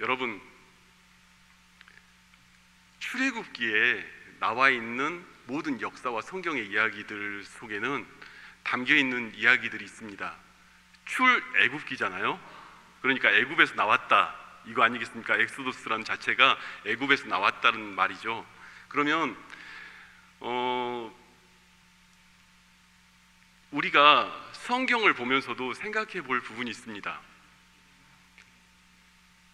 여러분, 출애굽기에 나와 있는 모든 역사와 성경의 이야기들 속에는 담겨 있는 이야기들이 있습니다. 출애굽기잖아요. 그러니까 애굽에서 나왔다, 이거 아니겠습니까? 엑소더스라는 자체가 애굽에서 나왔다는 말이죠. 그러면 우리가 성경을 보면서도 생각해 볼 부분이 있습니다.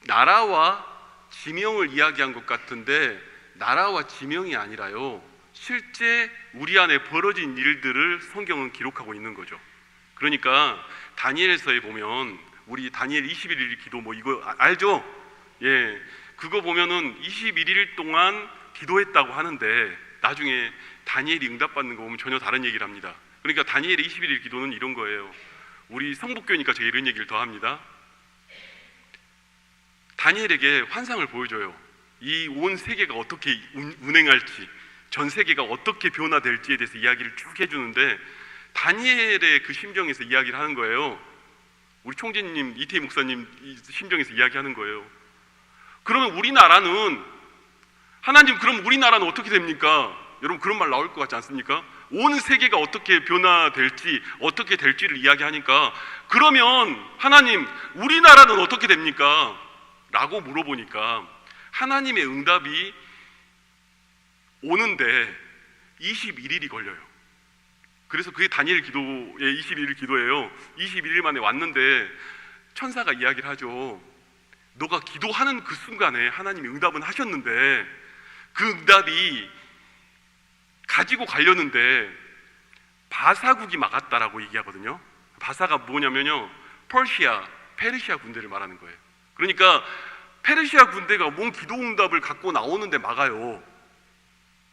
나라와 지명을 이야기한 것 같은데 나라와 지명이 아니라요, 실제 우리 안에 벌어진 일들을 성경은 기록하고 있는 거죠. 그러니까 다니엘서에 보면, 우리 다니엘 21일 기도 이거 알죠? 예, 그거 보면은 21일 동안 기도했다고 하는데 나중에 다니엘이 응답받는 거 보면 전혀 다른 얘기를 합니다. 그러니까 다니엘의 21일 기도는 이런 거예요. 우리 성북교니까 제가 이런 얘기를 더 합니다. 다니엘에게 환상을 보여줘요. 이 온 세계가 어떻게 운행할지, 전 세계가 어떻게 변화될지에 대해서 이야기를 쭉 해주는데 다니엘의 그 심정에서 이야기를 하는 거예요. 우리 총재님, 이태희 목사님 심정에서 이야기하는 거예요. 그러면 우리나라는, 하나님, 그럼 우리나라는 어떻게 됩니까? 여러분, 그런 말 나올 것 같지 않습니까? 온 세계가 어떻게 변화될지, 어떻게 될지를 이야기하니까, 그러면 하나님, 우리나라는 어떻게 됩니까? 라고 물어보니까 하나님의 응답이 오는데 21일이 걸려요. 그래서 그게 다니엘 기도의 21일 기도예요. 21일 만에 왔는데 천사가 이야기를 하죠. 너가 기도하는 그 순간에 하나님이 응답은 하셨는데 그 응답이 가지고 가려는데 바사국이 막았다라고 얘기하거든요. 바사가 뭐냐면요, 페르시아 군대를 말하는 거예요. 그러니까 페르시아 군대가 뭔 기도응답을 갖고 나오는데 막아요.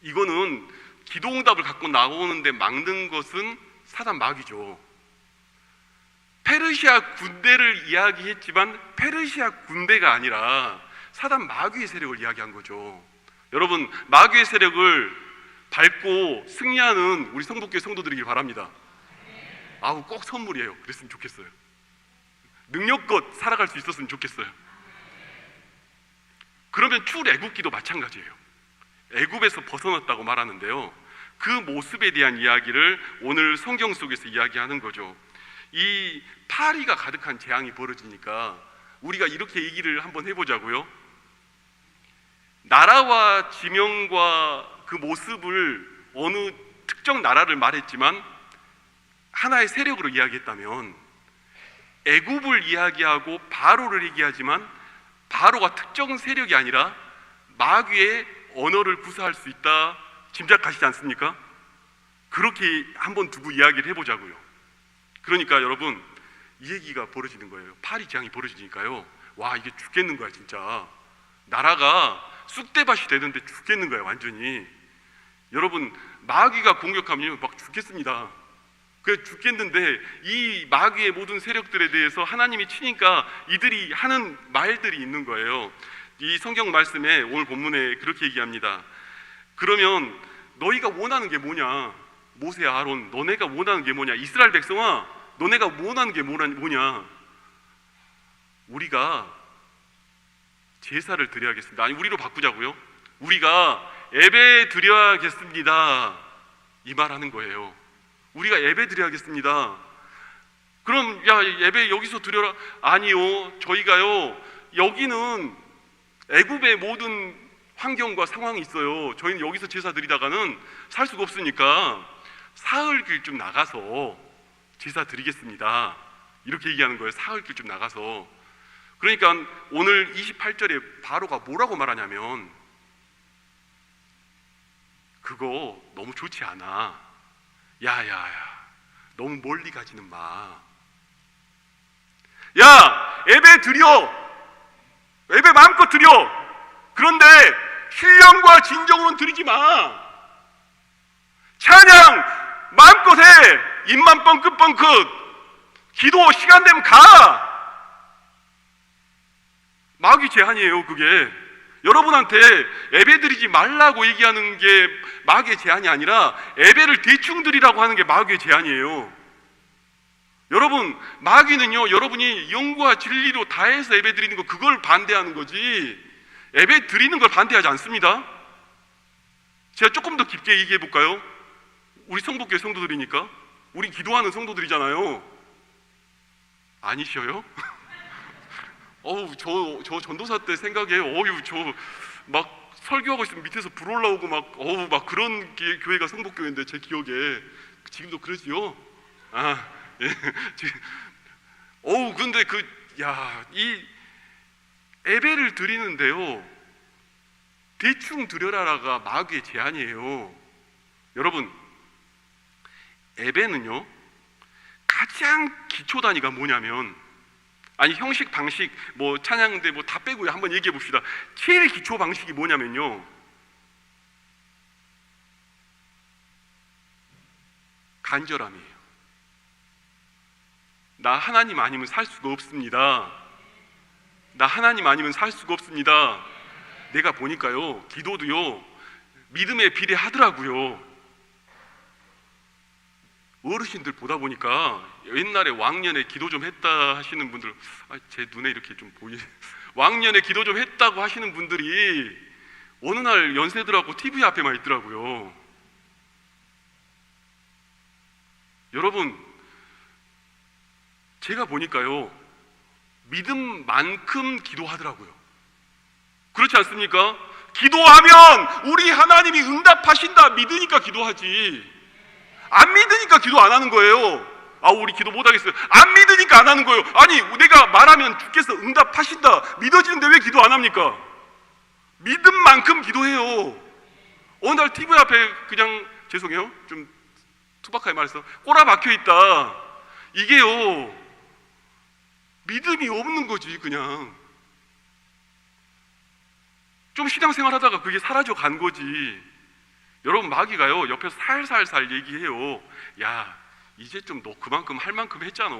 이거는 기도응답을 갖고 나오는데 막는 것은 사단 마귀죠. 페르시아 군대를 이야기했지만 페르시아 군대가 아니라 사단 마귀의 세력을 이야기한 거죠. 여러분, 마귀의 세력을 밟고 승리하는 우리 성북교회 성도들이길 바랍니다. 아우, 꼭 선물이에요. 그랬으면 좋겠어요. 능력껏 살아갈 수 있었으면 좋겠어요. 그러면 출애굽기도 마찬가지예요. 애굽에서 벗어났다고 말하는데요, 그 모습에 대한 이야기를 오늘 성경 속에서 이야기하는 거죠. 이 파리가 가득한 재앙이 벌어지니까 우리가 이렇게 얘기를 한번 해보자고요. 나라와 지명과 그 모습을 어느 특정 나라를 말했지만 하나의 세력으로 이야기했다면, 애굽을 이야기하고 바로를 얘기하지만 바로가 특정 세력이 아니라 마귀의 언어를 구사할 수 있다, 짐작하시지 않습니까? 그렇게 한번 두고 이야기를 해보자고요. 그러니까 여러분, 이 얘기가 벌어지는 거예요. 파리 재앙이 벌어지니까요, 와, 이게 죽겠는 거야 진짜. 나라가 쑥대밭이 되는데 죽겠는 거야 완전히. 여러분, 마귀가 공격하면 막 죽겠습니다. 그래 죽겠는데 이 마귀의 모든 세력들에 대해서 하나님이 치니까 이들이 하는 말들이 있는 거예요. 이 성경 말씀에 오늘 본문에 그렇게 얘기합니다. 그러면 너희가 원하는 게 뭐냐? 모세, 아론, 너네가 원하는 게 뭐냐? 이스라엘 백성아, 너네가 원하는 게 뭐냐? 우리가 제사를 드려야겠습니다. 아니, 우리로 바꾸자고요. 우리가 예배 드려야겠습니다, 이 말하는 거예요. 우리가 예배 드려야겠습니다. 그럼 야, 예배 여기서 드려라. 아니요, 저희가요, 여기는 애굽의 모든 환경과 상황이 있어요. 저희는 여기서 제사 드리다가는 살 수가 없으니까 사흘 길 좀 나가서 제사 드리겠습니다, 이렇게 얘기하는 거예요. 사흘 길 좀 나가서. 그러니까 오늘 28절에 바로가 뭐라고 말하냐면, 그거 너무 좋지 않아. 야야야, 너무 멀리 가지는 마. 야, 예배 드려. 예배 마음껏 드려. 그런데 신령과 진정으로는 드리지 마. 찬양 마음껏 해. 입만 뻥긋뻥긋. 기도 시간 되면 가. 마귀 제한이에요, 그게. 여러분한테 예배 드리지 말라고 얘기하는 게 마귀의 제한이 아니라 예배를 대충 드리라고 하는 게 마귀의 제한이에요. 여러분, 마귀는요, 여러분이 영과 진리로 다해서 예배 드리는 거, 그걸 반대하는 거지 예배 드리는 걸 반대하지 않습니다. 제가 조금 더 깊게 얘기해 볼까요? 우리 성북교회 성도들이니까, 우리 기도하는 성도들이잖아요. 아니셔요? 저 전도사 때 생각에, 저 막 설교하고 있으면 밑에서 불 올라오고 막 그런 교회가 성북교회인데, 제 기억에. 지금도 그러지요? 예. 근데 이 예배를 드리는데요, 대충 드려라가 마귀의 제안이에요. 여러분, 예배는요, 가장 기초 단위가 뭐냐면, 형식, 방식, 찬양대 다 빼고요. 한번 얘기해 봅시다. 제일 기초 방식이 뭐냐면요, 간절함이에요. 나 하나님 아니면 살 수가 없습니다. 나 하나님 아니면 살 수가 없습니다. 내가 보니까요, 기도도요, 믿음에 비례하더라고요. 어르신들 보다 보니까 옛날에 왕년에 기도 좀 했다 하시는 분들, 제 눈에 이렇게 좀 왕년에 기도 좀 했다고 하시는 분들이 어느 날 연세들하고 TV 앞에만 있더라고요. 여러분, 제가 보니까요, 믿음만큼 기도하더라고요. 그렇지 않습니까? 기도하면 우리 하나님이 응답하신다 믿으니까 기도하지, 안 믿으니까 기도 안 하는 거예요. 우리 기도 못 하겠어요. 안 믿으니까 안 하는 거예요. 아니, 내가 말하면 주께서 응답하신다 믿어지는데 왜 기도 안 합니까? 믿음 만큼 기도해요. 어느 날 TV 앞에 그냥, 죄송해요, 좀 투박하게 말해서 꼬라 박혀 있다. 이게요, 믿음이 없는 거지. 그냥 좀 신앙생활 하다가 그게 사라져 간 거지. 여러분, 마귀가요, 옆에서 살살살 얘기해요. 야, 이제 좀 너 그만큼 할 만큼 했잖아.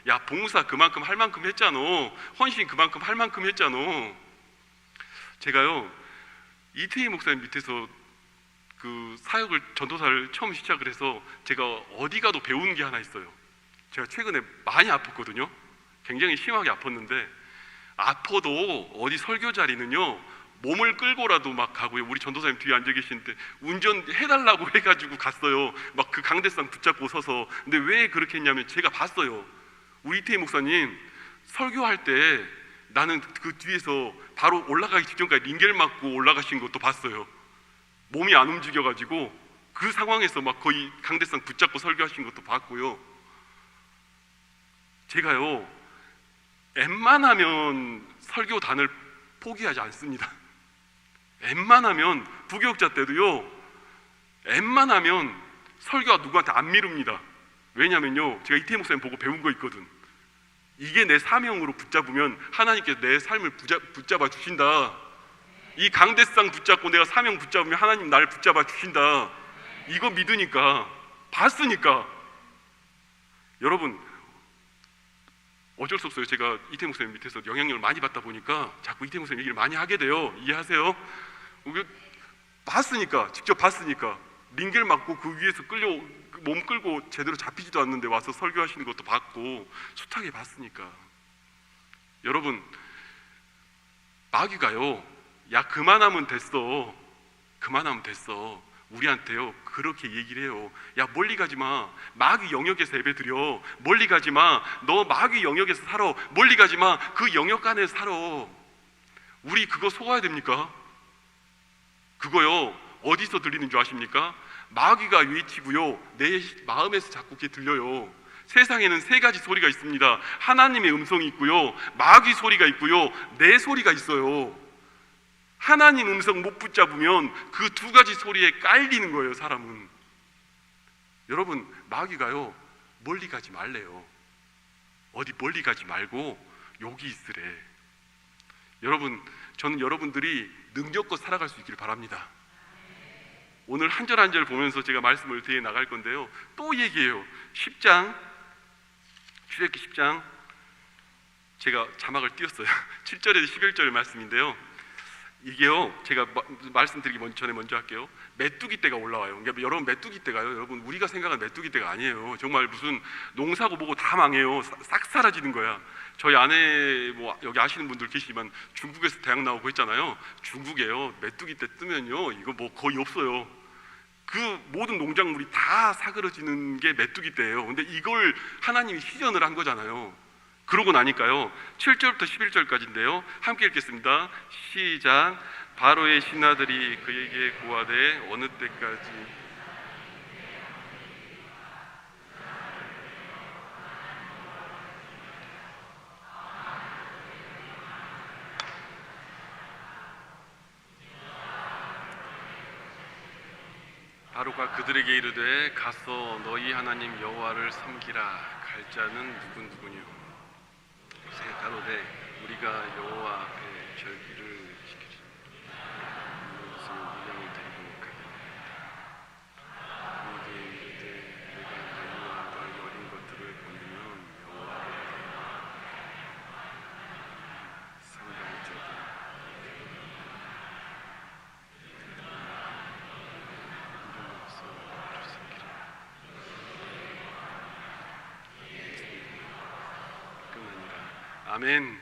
야, 봉사 그만큼 할 만큼 했잖아. 헌신 그만큼 할 만큼 했잖아. 제가요, 이태희 목사님 밑에서 그 사역을, 전도사를 처음 시작을 해서 제가 어디 가도 배우는 게 하나 있어요. 제가 최근에 많이 아팠거든요. 굉장히 심하게 아팠는데, 아파도 어디 설교 자리는요, 몸을 끌고라도 막 가고요. 우리 전도사님 뒤에 앉아 계시는데 운전해달라고 해가지고 갔어요. 막 그 강대상 붙잡고 서서. 근데 왜 그렇게 했냐면, 제가 봤어요. 우리 이태희 목사님 설교할 때 나는 그 뒤에서 바로 올라가기 직전까지 링겔 맞고 올라가신 것도 봤어요. 몸이 안 움직여가지고 그 상황에서 막 거의 강대상 붙잡고 설교하신 것도 봤고요. 제가요, 웬만하면 설교단을 포기하지 않습니다. 웬만하면, 부교육자 때도요, 웬만하면 설교가 누구한테 안 미룹니다. 왜냐면요, 제가 이태희 목사님 보고 배운 거 있거든. 이게 내 사명으로 붙잡으면 하나님께서 내 삶을 붙잡아 주신다. 이 강대상 붙잡고 내가 사명 붙잡으면 하나님 나를 붙잡아 주신다. 이거 믿으니까, 봤으니까. 여러분, 어쩔 수 없어요. 제가 이태희 목사님 밑에서 영향력을 많이 받다 보니까 자꾸 이태희 목사님 얘기를 많이 하게 돼요. 이해하세요? 봤으니까, 직접 봤으니까. 링겔 맞고 그 위에서 몸 끌고 제대로 잡히지도 않는데 와서 설교하시는 것도 봤고, 숱하게 봤으니까. 여러분, 마귀가요, 야, 그만하면 됐어, 그만하면 됐어, 우리한테요 그렇게 얘기를 해요. 야, 멀리 가지 마. 마귀 영역에서 예배 드려. 멀리 가지 마. 너 마귀 영역에서 살아. 멀리 가지 마. 그 영역 안에 살아. 우리 그거 속아야 됩니까? 그거요, 어디서 들리는 줄 아십니까? 마귀가 외치고요, 내 마음에서 자꾸 그게 들려요. 세상에는 세 가지 소리가 있습니다. 하나님의 음성이 있고요, 마귀 소리가 있고요, 내 소리가 있어요. 하나님 음성 못 붙잡으면 그 두 가지 소리에 깔리는 거예요, 사람은. 여러분, 마귀가요, 멀리 가지 말래요. 어디 멀리 가지 말고 여기 있으래. 여러분, 저는 여러분들이 능력껏 살아갈 수 있기를 바랍니다. 오늘 한 절 한 절 보면서 제가 말씀을 드려 나갈 건데요, 또 얘기해요. 10장, 출애굽기 10장, 제가 자막을 띄웠어요. 7절에서 11절 말씀인데요, 이게요, 제가 말씀드리기 전에 먼저 할게요. 메뚜기 떼가 올라와요. 그러니까 여러분, 메뚜기 떼가요, 여러분, 우리가 생각하는 메뚜기 떼가 아니에요. 정말 무슨 농사고 뭐고 다 망해요. 싹 사라지는 거야. 저희 아내 뭐 여기 아시는 분들 계시지만 중국에서 대학 나오고 했잖아요. 중국에요, 메뚜기 떼 뜨면요, 이거 뭐 거의 없어요. 그 모든 농작물이 다 사그러지는 게 메뚜기 떼예요. 근데 이걸 하나님이 시전을 한 거잖아요. 그러고 나니까요, 7절부터 11절까지인데요, 함께 읽겠습니다. 시작. 바로의 신하들이 그에게 고하되 어느 때까지 바로가 그들에게 이르되 가서 너희 하나님 여호와를 섬기라. 갈 자는 누구니요? 생각하노되 우리가 여호와 앞에 절기를 지키리. 무슨 우양을 데리고 가겠다. 그에게 이르되 내가 가인과 여린 것들을 보내면 여호와를 상당할지어다. 아멘.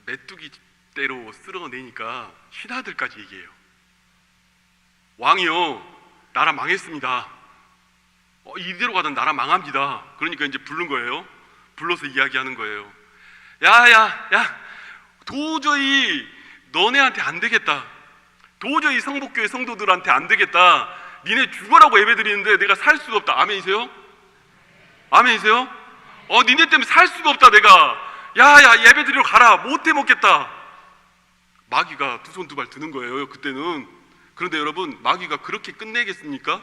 메뚜기 떼로 쓸어내니까 신하들까지 얘기해요. 왕이요, 나라 망했습니다. 이대로 가던 나라 망합니다. 그러니까 이제 부른 거예요. 불러서 이야기하는 거예요. 야, 도저히 너네한테 안 되겠다. 도저히 성복교회 성도들한테 안 되겠다. 니네 죽어라고 예배드리는데 내가 살 수가 없다. 아멘이세요? 아멘이세요? 니네 때문에 살 수가 없다. 내가 야 예배 드리러 가라. 못해 먹겠다. 마귀가 두 손 두 발 드는 거예요, 그때는. 그런데 여러분, 마귀가 그렇게 끝내겠습니까?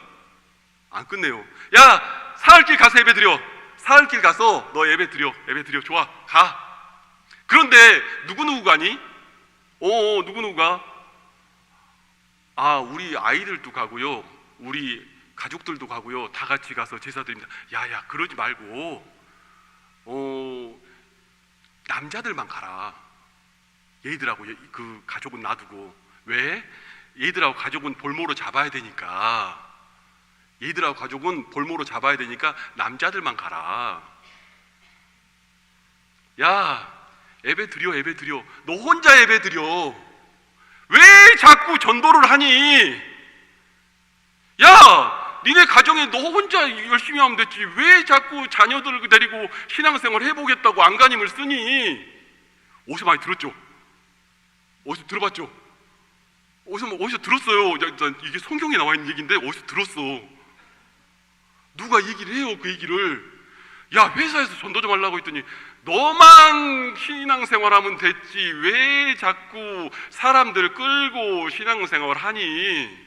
안 끝내요. 야, 사흘길 가서 예배 드려. 사흘길 가서 너 예배 드려. 좋아, 가. 그런데 누구 가니? 누구가? 우리 아이들도 가고요, 우리 가족들도 가고요, 다 같이 가서 제사 드립니다. 야, 그러지 말고 남자들만 가라. 얘들하고 그 가족은 놔두고. 왜? 얘들하고 가족은 볼모로 잡아야 되니까. 남자들만 가라. 야, 예배 드려. 너 혼자 예배 드려. 왜 자꾸 전도를 하니? 야, 니네 가정에 너 혼자 열심히 하면 됐지. 왜 자꾸 자녀들을 데리고 신앙생활 해보겠다고 안간힘을 쓰니? 어디서 많이 들었죠? 어디서 들어봤죠? 어디서 들었어요? 이게 성경에 나와 있는 얘기인데 어디서 들었어? 누가 얘기를 해요, 그 얘기를. 야, 회사에서 전도 좀 하려고 했더니 너만 신앙생활하면 됐지 왜 자꾸 사람들 끌고 신앙생활 하니?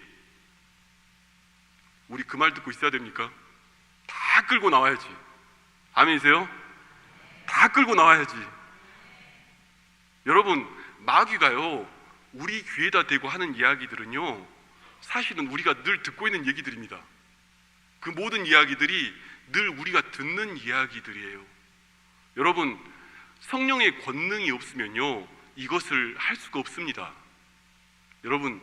우리 그 말 듣고 있어야 됩니까? 다 끌고 나와야지. 아멘이세요? 다 끌고 나와야지. 여러분, 마귀가요, 우리 귀에다 대고 하는 이야기들은요, 사실은 우리가 늘 듣고 있는 얘기들입니다. 그 모든 이야기들이 늘 우리가 듣는 이야기들이에요. 여러분, 성령의 권능이 없으면요, 이것을 할 수가 없습니다. 여러분,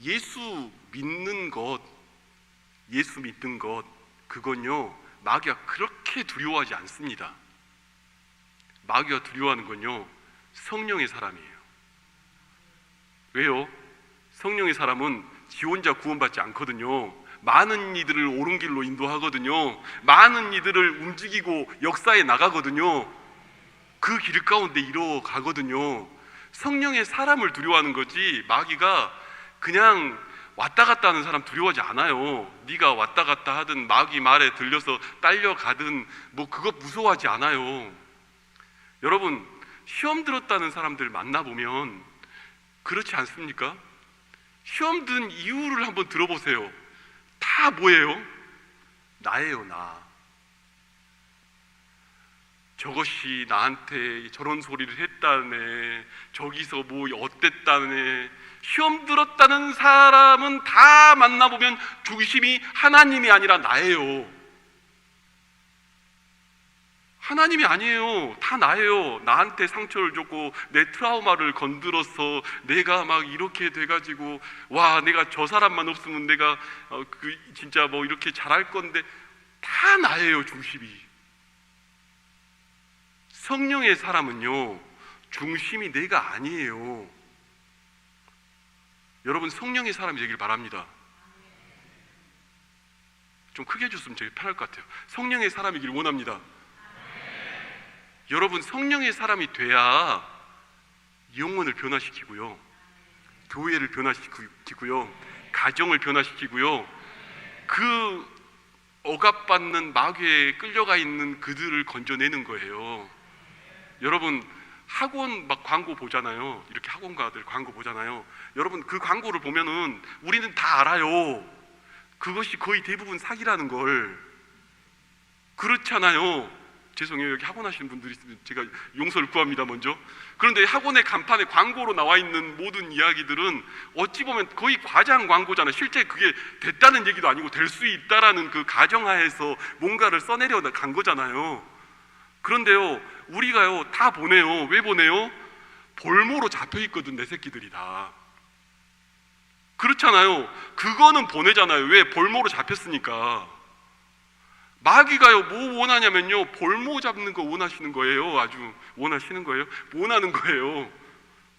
예수 믿는 것, 그건요, 마귀가 그렇게 두려워하지 않습니다. 마귀가 두려워하는 건요, 성령의 사람이에요. 왜요? 성령의 사람은 지 혼자 구원받지 않거든요. 많은 이들을 옳은 길로 인도하거든요. 많은 이들을 움직이고 역사에 나가거든요. 그 길 가운데 이뤄가거든요. 성령의 사람을 두려워하는 거지, 마귀가 그냥 왔다 갔다 하는 사람 두려워하지 않아요. 네가 왔다 갔다 하든 마귀 말에 들려서 딸려가든 뭐 그것 무서워하지 않아요. 여러분, 시험 들었다는 사람들 만나보면 그렇지 않습니까? 시험 든 이유를 한번 들어보세요. 다 뭐예요? 나예요, 나. 저것이 나한테 저런 소리를 했다네, 저기서 뭐 어땠다네. 시험 들었다는 사람은 다 만나보면 중심이 하나님이 아니라 나예요. 하나님이 아니에요. 다 나예요. 나한테 상처를 줬고 내 트라우마를 건드려서 내가 막 이렇게 돼가지고 와, 내가 저 사람만 없으면 내가 진짜 뭐 이렇게 잘할 건데, 다 나예요, 중심이. 성령의 사람은요, 중심이 내가 아니에요. 여러분, 성령의 사람이 되길 바랍니다. 좀 크게 해줬으면 되게 편할 것 같아요. 성령의 사람이길 원합니다. 여러분, 성령의 사람이 돼야 영혼을 변화시키고요, 교회를 변화시키고요, 가정을 변화시키고요, 그 억압받는 마귀에 끌려가 있는 그들을 건져내는 거예요. 여러분, 학원 막 광고 보잖아요. 이렇게 학원가들 광고 보잖아요. 여러분, 그 광고를 보면은 우리는 다 알아요. 그것이 거의 대부분 사기라는 걸. 그렇잖아요. 죄송해요. 여기 학원 하시는 분들이 있으면 제가 용서를 구합니다, 먼저. 그런데 학원의 간판에 광고로 나와 있는 모든 이야기들은 어찌 보면 거의 과장 광고잖아요. 실제 그게 됐다는 얘기도 아니고 될 수 있다라는 그 가정하에서 뭔가를 써내려 간 거잖아요. 그런데요, 우리가요 다 보내요. 왜 보내요? 볼모로 잡혀 있거든, 내 새끼들이 다. 그렇잖아요. 그거는 보내잖아요. 왜? 볼모로 잡혔으니까. 마귀가요 뭐 원하냐면요, 볼모 잡는 거 원하시는 거예요. 아주 원하시는 거예요. 원하는 거예요.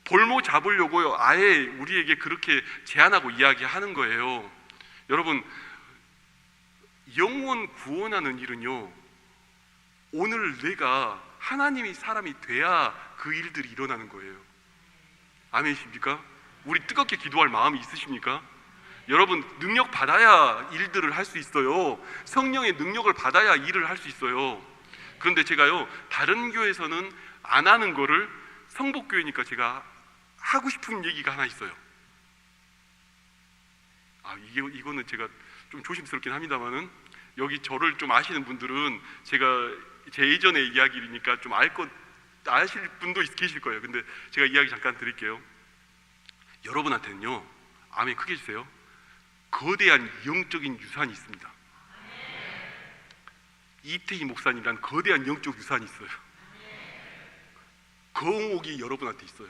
볼모 잡으려고요 아예 우리에게 그렇게 제안하고 이야기하는 거예요. 여러분, 영혼 구원하는 일은요, 오늘 내가 하나님이 사람이 돼야 그 일들이 일어나는 거예요. 아멘이십니까? 우리 뜨겁게 기도할 마음이 있으십니까? 여러분, 능력 받아야 일들을 할 수 있어요. 성령의 능력을 받아야 일을 할 수 있어요. 그런데 제가요, 다른 교회에서는 안 하는 거를 성복교회니까 제가 하고 싶은 얘기가 하나 있어요. 이거는 제가 좀 조심스럽긴 합니다만은, 여기 저를 좀 아시는 분들은 제가 제 예전의 이야기니까 좀 아실 분도 계실 거예요. 근데 제가 이야기 잠깐 드릴게요. 여러분한테는요, 아멘 크게 해주세요, 거대한 영적인 유산이 있습니다. 이태희 목사님이란 거대한 영적 유산이 있어요. 거옥이 여러분한테 있어요.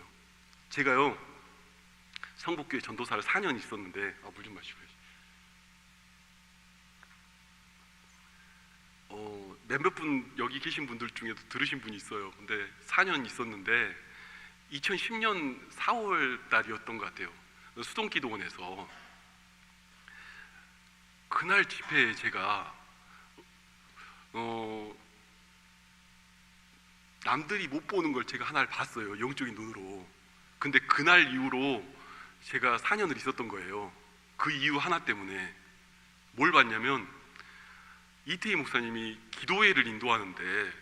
제가요, 성북교회 전도사를 4년 있었는데, 물 좀 마시고요. 몇몇 분 여기 계신 분들 중에도 들으신 분이 있어요. 근데 4년 있었는데 2010년 4월 달이었던 것 같아요. 수동기도원에서 그날 집회에 제가 남들이 못 보는 걸 제가 하나를 봤어요, 영적인 눈으로. 근데 그날 이후로 제가 4년을 있었던 거예요. 그 이유 하나 때문에. 뭘 봤냐면, 이태희 목사님이 기도회를 인도하는데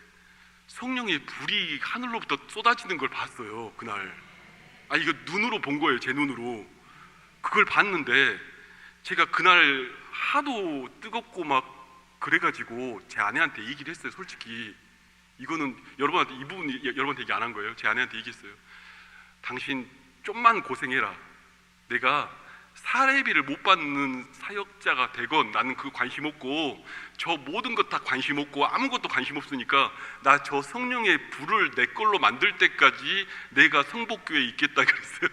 성령의 불이 하늘로부터 쏟아지는 걸 봤어요, 그날. 이거 눈으로 본 거예요, 제 눈으로. 그걸 봤는데 제가 그날 하도 뜨겁고 막 그래가지고 제 아내한테 얘기를 했어요. 솔직히 이거는 여러분한테, 이 부분 여러분한테 얘기 안 한 거예요. 제 아내한테 얘기했어요. 당신 좀만 고생해라. 내가 사례비를 못 받는 사역자가 되건 나는 그 관심 없고, 저 모든 것 다 관심 없고 아무것도 관심 없으니까 나 저 성령의 불을 내 걸로 만들 때까지 내가 성복교회에 있겠다 그랬어요.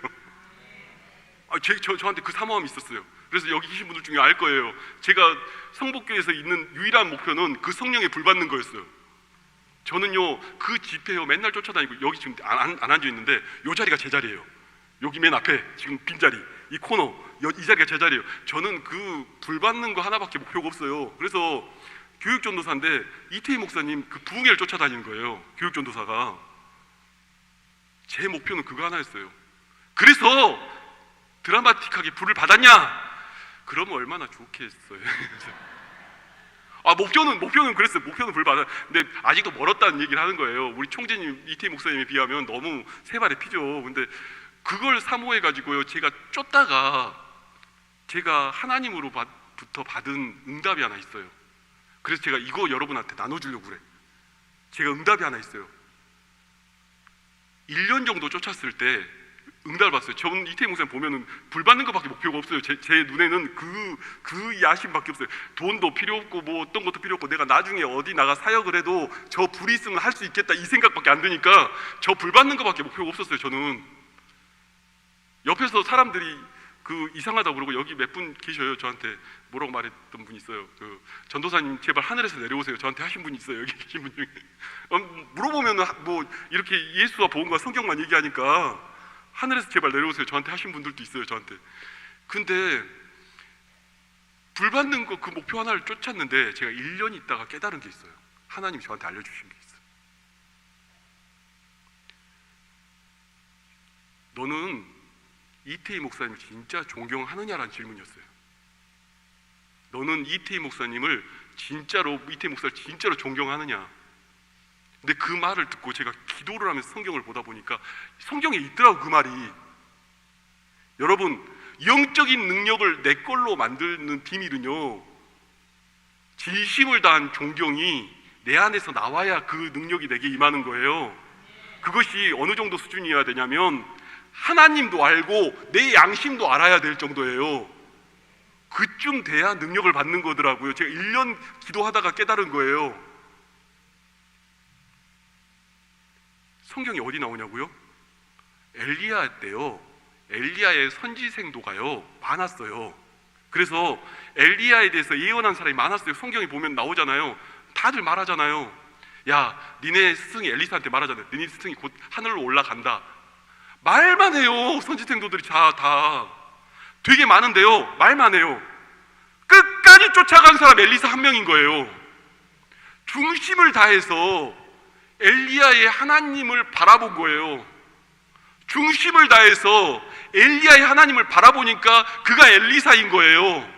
저한테 그 사모함이 있었어요. 그래서 여기 계신 분들 중에 알 거예요. 제가 성복교회에서 있는 유일한 목표는 그 성령의 불 받는 거였어요. 저는요, 그 집회요 맨날 쫓아다니고, 여기 지금 안 앉아 있는데 이 자리가 제 자리예요. 여기 맨 앞에 지금 빈자리, 이 코너, 이 자리가 제 자리예요. 저는 그 불 받는 거 하나밖에 목표가 없어요. 그래서 교육전도사인데 이태희 목사님 그 부흥회를 쫓아다니는 거예요. 교육전도사가. 제 목표는 그거 하나였어요. 그래서 드라마틱하게 불을 받았냐? 그러면 얼마나 좋겠어요. 목표는 그랬어요. 목표는 불 받아. 근데 아직도 멀었다는 얘기를 하는 거예요. 우리 총재님 이태희 목사님에 비하면 너무 세 발의 피죠. 근데 그걸 사모해가지고요, 제가 쫓다가 제가 하나님으로부터 받은 응답이 하나 있어요. 그래서 제가 이거 여러분한테 나눠주려고 그래. 제가 응답이 하나 있어요. 1년 정도 쫓았을 때 응답을 받았어요. 저는 이태희 목사님 보면은 불 받는 것밖에 목표가 없어요. 제 눈에는 그 야심밖에 없어요. 돈도 필요 없고 뭐 어떤 것도 필요 없고, 내가 나중에 어디 나가 사역을 해도 저 불이 있으면 할 수 있겠다 이 생각밖에 안 드니까 저 불 받는 것밖에 목표가 없었어요. 저는 옆에서 사람들이 이상하다고 그러고, 여기 몇 분 계셔요. 저한테 뭐라고 말했던 분이 있어요. 전도사님 제발 하늘에서 내려오세요. 저한테 하신 분이 있어요. 여기 계신 분 중에. 물어보면 뭐 이렇게 예수와 복음과 성경만 얘기하니까 하늘에서 제발 내려오세요. 저한테 하신 분들도 있어요. 저한테. 근데 불 받는 거 그 목표 하나를 쫓았는데 제가 1년 있다가 깨달은 게 있어요. 하나님이 저한테 알려주신 게 있어요. 너는 이태희 목사님을 진짜 존경하느냐라는 질문이었어요. 너는 이태희 목사님을 이태희 목사를 진짜로 존경하느냐. 근데 그 말을 듣고 제가 기도를 하면서 성경을 보다 보니까 성경에 있더라고, 그 말이. 여러분, 영적인 능력을 내 걸로 만드는 비밀은요, 진심을 다한 존경이 내 안에서 나와야 그 능력이 내게 임하는 거예요. 그것이 어느 정도 수준이어야 되냐면 하나님도 알고 내 양심도 알아야 될 정도예요. 그쯤 돼야 능력을 받는 거더라고요. 제가 1년 기도하다가 깨달은 거예요. 성경이 어디 나오냐고요? 엘리야 때요, 엘리야의 선지생도가요 많았어요. 그래서 엘리야에 대해서 예언한 사람이 많았어요. 성경에 보면 나오잖아요. 다들 말하잖아요. 야, 니네 스승이 엘리사한테 말하잖아요. 니네 스승이 곧 하늘로 올라간다. 말만 해요. 선지생도들이 다 되게 많은데요, 말만 해요. 끝까지 쫓아간 사람 엘리사 한 명인 거예요. 중심을 다해서 엘리야의 하나님을 바라본 거예요. 중심을 다해서 엘리야의 하나님을 바라보니까 그가 엘리사인 거예요.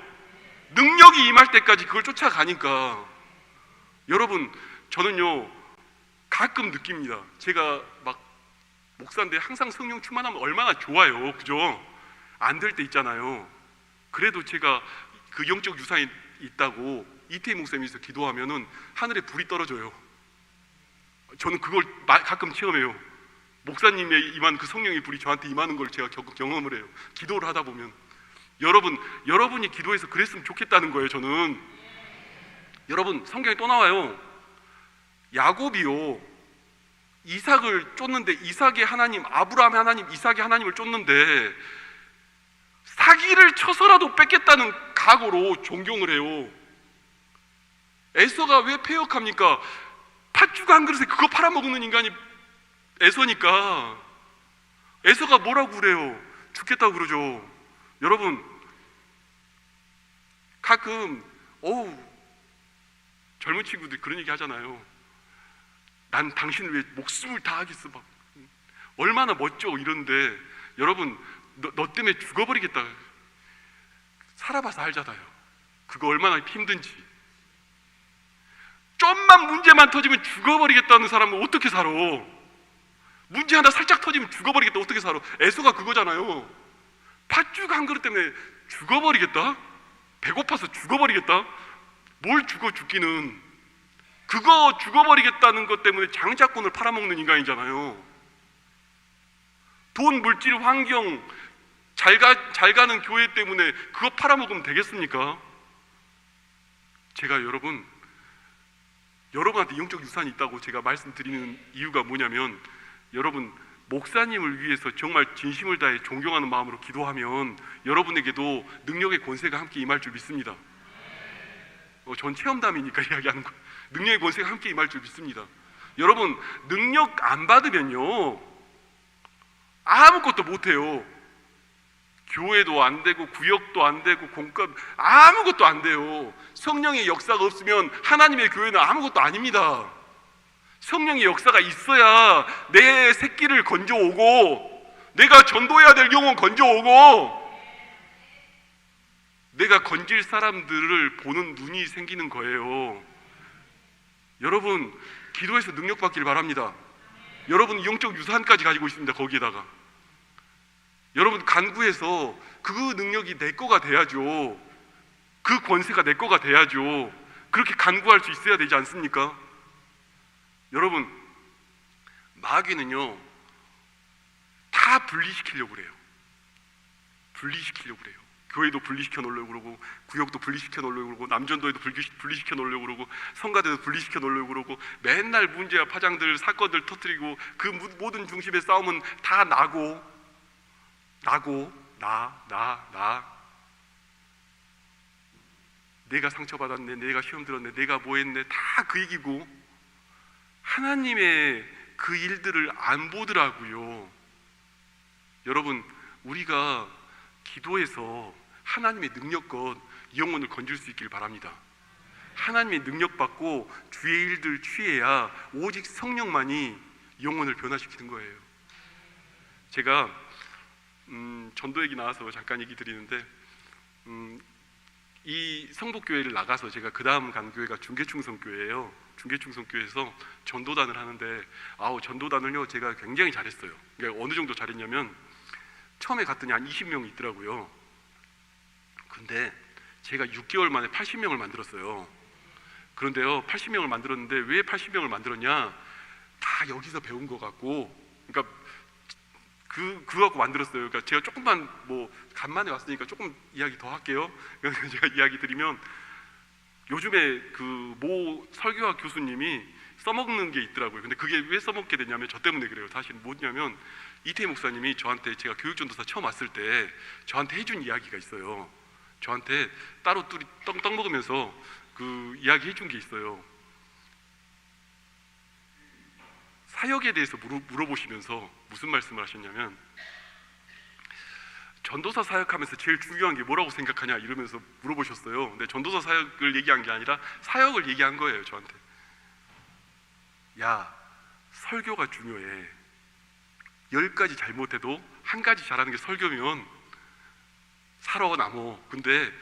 능력이 임할 때까지 그걸 쫓아가니까. 여러분, 저는요 가끔 느낍니다. 제가 막 목사인데 항상 성령 충만하면 얼마나 좋아요. 그죠? 안 될 때 있잖아요. 그래도 제가 그 영적 유산이 있다고 이태희 목사님께서 기도하면은 하늘에 불이 떨어져요. 저는 그걸 가끔 체험해요. 목사님의 임한 그 성령의 불이 저한테 임하는 걸 제가 경험을 해요. 기도를 하다 보면. 여러분이 기도해서 그랬으면 좋겠다는 거예요. 저는. 여러분, 성경에 또 나와요. 야곱이요, 이삭을 쫓는데, 이삭의 하나님, 아브라함의 하나님, 이삭의 하나님을 쫓는데 사기를 쳐서라도 뺏겠다는 각오로 존경을 해요. 에서가 왜 패역합니까? 팥죽 한 그릇에 그거 팔아먹는 인간이 에서니까. 에서가 뭐라고 그래요? 죽겠다고 그러죠. 여러분, 가끔 젊은 친구들이 그런 얘기 하잖아요. 난 당신을 위해 목숨을 다하겠어, 막 얼마나 멋져 이러는데, 여러분, 너 때문에 죽어버리겠다. 살아봐서 알잖아요. 그거 얼마나 힘든지. 좀만 문제만 터지면 죽어버리겠다는 사람은 어떻게 살아? 문제 하나 살짝 터지면 죽어버리겠다. 어떻게 살아? 에서가 그거잖아요. 팥죽 한 그릇 때문에 죽어버리겠다? 배고파서 죽어버리겠다? 뭘 죽기는. 그거 죽어버리겠다는 것 때문에 장자권을 팔아먹는 인간이잖아요. 돈, 물질, 환경, 잘 가는 교회 때문에 그거 팔아먹으면 되겠습니까? 제가 여러분한테 영적 유산이 있다고 제가 말씀드리는 이유가 뭐냐면, 여러분, 목사님을 위해서 정말 진심을 다해 존경하는 마음으로 기도하면 여러분에게도 능력의 권세가 함께 임할 줄 믿습니다. 전 체험담이니까 이야기하는 거예요. 능력의 권세가 함께 임할 줄 믿습니다. 여러분, 능력 안 받으면요 아무것도 못해요. 교회도 안 되고 구역도 안 되고 공감 아무것도 안 돼요. 성령의 역사가 없으면 하나님의 교회는 아무것도 아닙니다. 성령의 역사가 있어야 내 새끼를 건져오고, 내가 전도해야 될 영혼 건져오고, 내가 건질 사람들을 보는 눈이 생기는 거예요. 여러분, 기도해서 능력 받기를 바랍니다. 여러분, 영적 유산까지 가지고 있습니다. 거기에다가 여러분, 간구해서 그 능력이 내 거가 돼야죠. 그 권세가 내 거가 돼야죠. 그렇게 간구할 수 있어야 되지 않습니까? 여러분, 마귀는요 다 다 분리시키려고 그래요. 분리시키려고 그래요. 교회도 분리시켜 놓으려고 그러고, 구역도 분리시켜 놓으려고 그러고, 남전도에도 분리시켜 놓으려고 그러고, 성가대도 분리시켜 놓으려고 그러고, 맨날 문제와 파장들, 사건들 터뜨리고, 그 모든 중심의 싸움은 다 나고 나 내가 상처받았네, 내가 시험 들었네, 내가 뭐 했네, 다 그 얘기고, 하나님의 그 일들을 안 보더라고요. 여러분, 우리가 기도해서 하나님의 능력껏 영혼을 건질 수 있길 바랍니다. 하나님의 능력받고 주의 일들 취해야 오직 성령만이 영혼을 변화시키는 거예요. 제가 전도 얘기 나와서 잠깐 얘기 드리는데, 이 성북교회를 나가서 제가 그 다음 간 교회가 중계충성교회예요. 중계충성교회에서 전도단을 하는데, 전도단을요 제가 굉장히 잘했어요. 그러니까 어느 정도 잘했냐면, 처음에 갔더니 한 20명이 있더라고요. 근데 제가 6개월 만에 80명을 만들었어요. 그런데요, 80명을 만들었는데 왜 80명을 만들었냐? 다 여기서 배운 것 같고, 그러니까 그거 갖고 만들었어요. 그러니까 제가 조금만 간만에 왔으니까 조금 이야기 더 할게요. 그러니까 제가 이야기 드리면, 요즘에 그 모 설교학 교수님이 써먹는 게 있더라고요. 근데 그게 왜 써먹게 됐냐면 저 때문에 그래요. 사실 뭐냐면, 이태희 목사님이 저한테, 제가 교육전도사 처음 왔을 때 저한테 해준 이야기가 있어요. 저한테 따로 떡 먹으면서 그 이야기 해준 게 있어요. 사역에 대해서 물어보시면서 무슨 말씀을 하셨냐면, 전도사 사역하면서 제일 중요한 게 뭐라고 생각하냐 이러면서 물어보셨어요. 근데 전도사 사역을 얘기한 게 아니라 사역을 얘기한 거예요. 저한테. 야, 설교가 중요해. 10가지 잘못해도 한 가지 잘하는 게 설교면 살아남어. 근데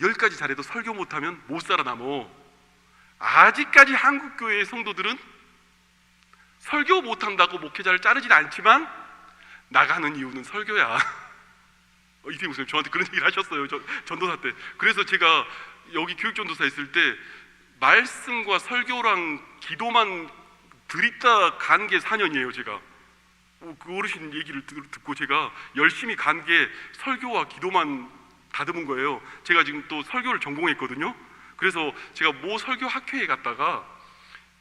10가지 잘해도 설교 못하면 못 살아남어. 아직까지 한국교회의 성도들은 설교 못한다고 목회자를 자르진 않지만 나가는 이유는 설교야. 이태희 목사님 저한테 그런 얘기를 하셨어요. 전도사 때. 그래서 제가 여기 교육전도사 있을 때 말씀과 설교랑 기도만 들이다 간 게 4년이에요. 제가 그 어르신 얘기를 듣고 제가 열심히 간 게 설교와 기도만 다듬은 거예요. 제가 지금 또 설교를 전공했거든요. 그래서 제가 모 설교 학회에 갔다가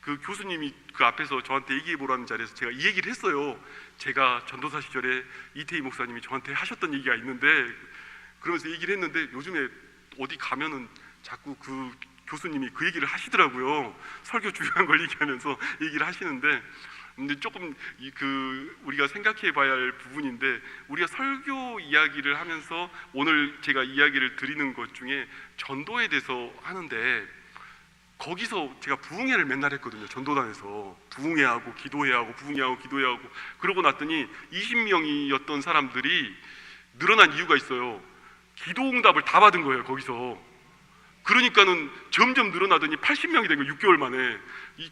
그 교수님이 그 앞에서 저한테 얘기해 보라는 자리에서 제가 이 얘기를 했어요. 제가 전도사 시절에 이태희 목사님이 저한테 하셨던 얘기가 있는데, 그러면서 얘기를 했는데, 요즘에 어디 가면은 자꾸 그 교수님이 그 얘기를 하시더라고요. 설교 중요한 걸 얘기하면서 얘기를 하시는데, 근데 조금 우리가 생각해 봐야 할 부분인데, 우리가 설교 이야기를 하면서 오늘 제가 이야기를 드리는 것 중에 전도에 대해서 하는데, 거기서 제가 부흥회를 맨날 했거든요. 전도단에서 부흥회하고 기도회하고 부흥회하고 기도회하고, 그러고 났더니 20명이었던 사람들이 늘어난 이유가 있어요. 기도응답을 다 받은 거예요. 거기서. 그러니까는 점점 늘어나더니 80명이 된 거예요. 6개월 만에.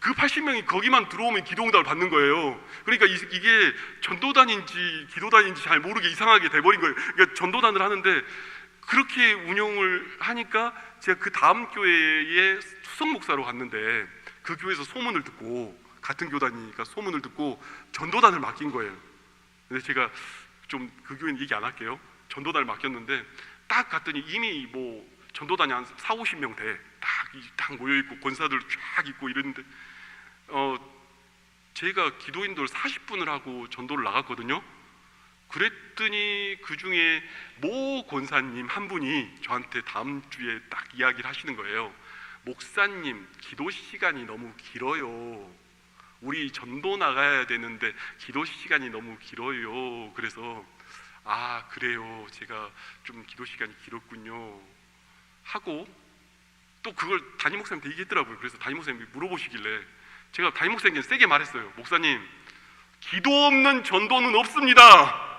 그 80명이 거기만 들어오면 기도응답을 받는 거예요. 그러니까 이게 전도단인지 기도단인지 잘 모르게 이상하게 돼버린 거예요. 그러니까 전도단을 하는데, 그렇게 운영을 하니까 제가 그 다음 교회에 수석 목사로 갔는데, 그 교회에서 소문을 듣고, 같은 교단이니까 소문을 듣고 전도단을 맡긴 거예요. 근데 제가 좀 그 교회는 얘기 안 할게요. 전도단을 맡겼는데 딱 갔더니 이미 전도단이 한 40-50명 돼. 딱 모여있고 권사들 쫙 있고 이랬는데, 제가 기도인도를 40분을 하고 전도를 나갔거든요. 그랬더니 그 중에 모 권사님 한 분이 저한테 다음 주에 딱 이야기를 하시는 거예요. 목사님, 기도 시간이 너무 길어요. 우리 전도 나가야 되는데 기도 시간이 너무 길어요. 그래서 그래요. 제가 좀 기도 시간이 길었군요 하고, 또 그걸 담임 목사님한테 얘기했더라고요. 그래서 담임 목사님이 물어보시길래 제가 담임 목사님께 세게 말했어요. 목사님, 기도 없는 전도는 없습니다.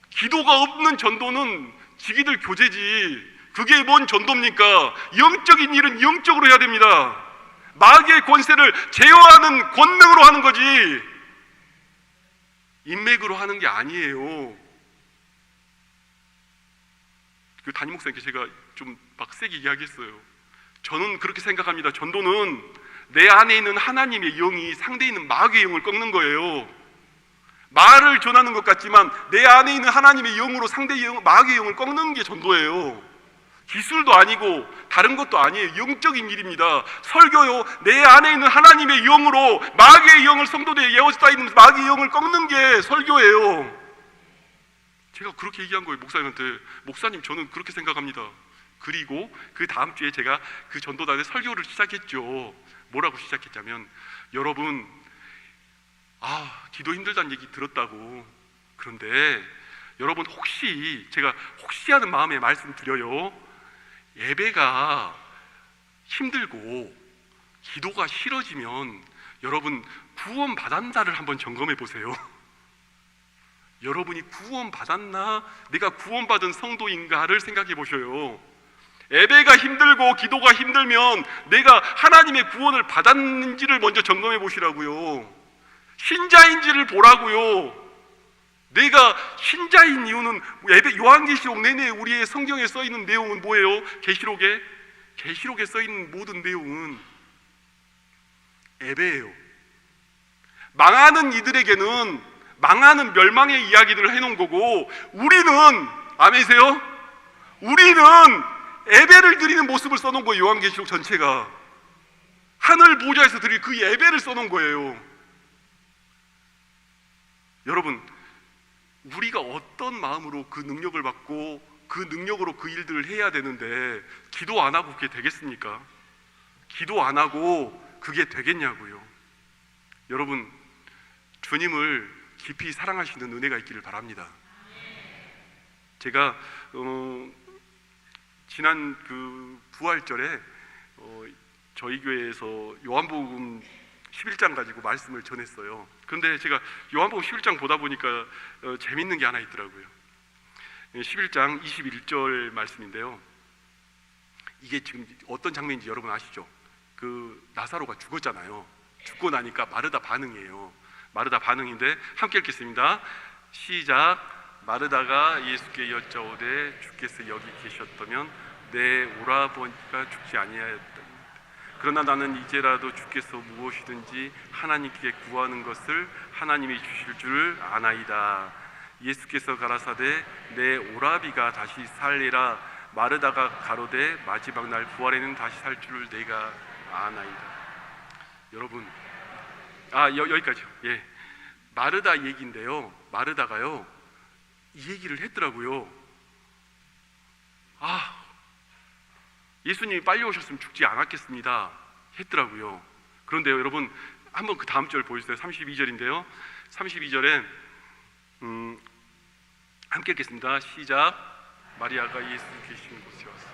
기도가 없는 전도는 지기들 교제지, 그게 뭔 전도입니까? 영적인 일은 영적으로 해야 됩니다. 마귀의 권세를 제어하는 권능으로 하는 거지, 인맥으로 하는 게 아니에요. 그 담임 목사님께 제가 좀 막 세게 이야기했어요. 저는 그렇게 생각합니다. 전도는 내 안에 있는 하나님의 영이 상대에 있는 마귀의 영을 꺾는 거예요. 말을 전하는 것 같지만 내 안에 있는 하나님의 영으로 상대의 영, 마귀의 영을 꺾는 게 전도예요. 기술도 아니고 다른 것도 아니에요. 영적인 일입니다. 설교요, 내 안에 있는 하나님의 영으로 마귀의 영을, 성도들의 예언자에 있는 마귀의 영을 꺾는 게 설교예요. 제가 그렇게 얘기한 거예요. 목사님한테. 목사님, 저는 그렇게 생각합니다. 그리고 그 다음 주에 제가 그 전도단에 설교를 시작했죠. 뭐라고 시작했냐면, 여러분, 기도 힘들다는 얘기 들었다고. 그런데 여러분, 혹시, 제가 혹시 하는 마음에 말씀드려요. 예배가 힘들고 기도가 싫어지면 여러분 구원 받았나를 한번 점검해 보세요. 여러분이 구원 받았나? 내가 구원 받은 성도인가를 생각해 보셔요. 예배가 힘들고 기도가 힘들면 내가 하나님의 구원을 받았는지를 먼저 점검해 보시라고요. 신자인지를 보라고요. 내가 신자인 이유는 요한계시록 내내 우리의 성경에 써 있는 내용은 뭐예요? 계시록에 써 있는 모든 내용은 예배예요. 망하는 이들에게는 망하는 멸망의 이야기들을 해놓은 거고, 우리는, 아멘이세요? 우리는 예배를 드리는 모습을 써놓은 거예요. 요한계시록 전체가 하늘 보좌에서 드릴 그 예배를 써놓은 거예요. 여러분, 우리가 어떤 마음으로 그 능력을 받고 그 능력으로 그 일들을 해야 되는데 기도 안 하고 그게 되겠습니까? 기도 안 하고 그게 되겠냐고요. 여러분, 주님을 깊이 사랑하시는 은혜가 있기를 바랍니다. 제가 지난 그 부활절에 저희 교회에서 요한복음 11장 가지고 말씀을 전했어요. 그런데 제가 요한복음 11장 보다 보니까 재밌는 게 하나 있더라고요. 11장 21절 말씀인데요. 이게 지금 어떤 장면인지 여러분 아시죠? 그 나사로가 죽었잖아요. 죽고 나니까 마르다 반응이에요. 마르다 반응인데 함께 읽겠습니다. 시작. 마르다가 예수께 여짜오되 주께서 여기 계셨다면 내 오라버니가 죽지 아니하였다. 그러나 나는 이제라도 주께서 무엇이든지 하나님께 구하는 것을 하나님이 주실 줄 아나이다. 예수께서 가라사대 내 오라비가 다시 살리라. 마르다가 가로되 마지막 날 부활에는 다시 살 줄 내가 아나이다. 여러분, 여기까지요. 예, 마르다 얘기인데요. 마르다가요 이 얘기를 했더라고요. 예수님이 빨리 오셨으면 죽지 않았겠습니다 했더라고요. 그런데요, 여러분, 한번 그 다음 절 보여주세요. 32절인데요 32절에 함께 읽겠습니다. 시작. 마리아가 예수 계신 곳에 왔어.